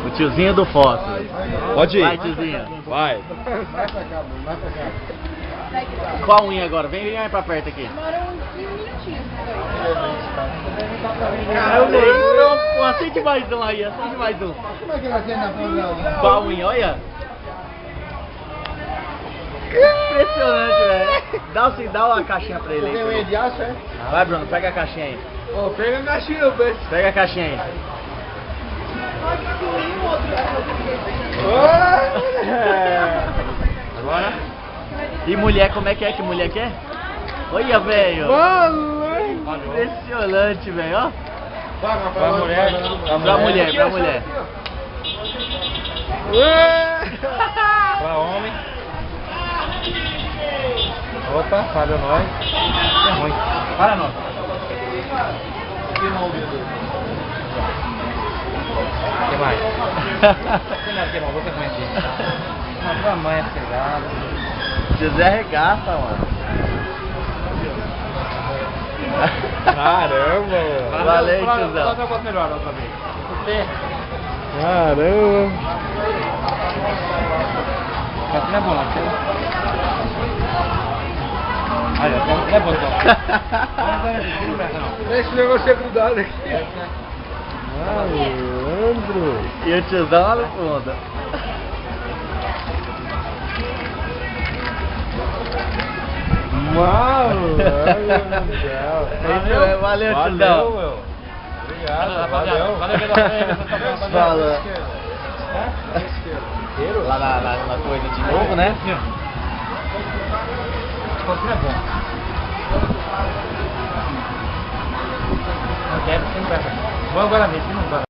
O tiozinho do fósforo. Pode ir. Vai, tiozinho. Vai. Qual unha agora? Vem aí pra perto aqui. Demora uns 15 minutinhos. Então, acende mais um aí, acende mais um. Como é que ela tem na ponta? Qual unha? Olha. Impressionante, velho. Dá uma caixinha pra ele Tem aí. unha de aço, é? Vai, Bruno, pega a caixinha aí. Ô, pega a caixinha, peixe. Pega a caixinha aí. Agora? E mulher, como é que é? Que mulher que é? Olha, velho. Impressionante, velho, ó. Pra mulher. Pra mulher, pra mulher. Pra homem. Opa, falhou nós. É ruim. Para nós. O que mais? Você não queimou, vou comer aqui. Uma mãe pegada. José arregaça, mano. Caramba! Valeu, tiozão. Vou fazer um pouco melhor outra vez. Caramba. Assim não é bom, não. Olha, não é bom, não. Esse negócio é grudado aqui. Malandro. E o tiozão lá no fundo. Valeu, Valeu, valeu, tiozão. meu. Obrigado, valeu. Fala. Lá na coisa de novo, né? Assim é bom. Não quero, sempre vai. Vamos agora mesmo, não vai.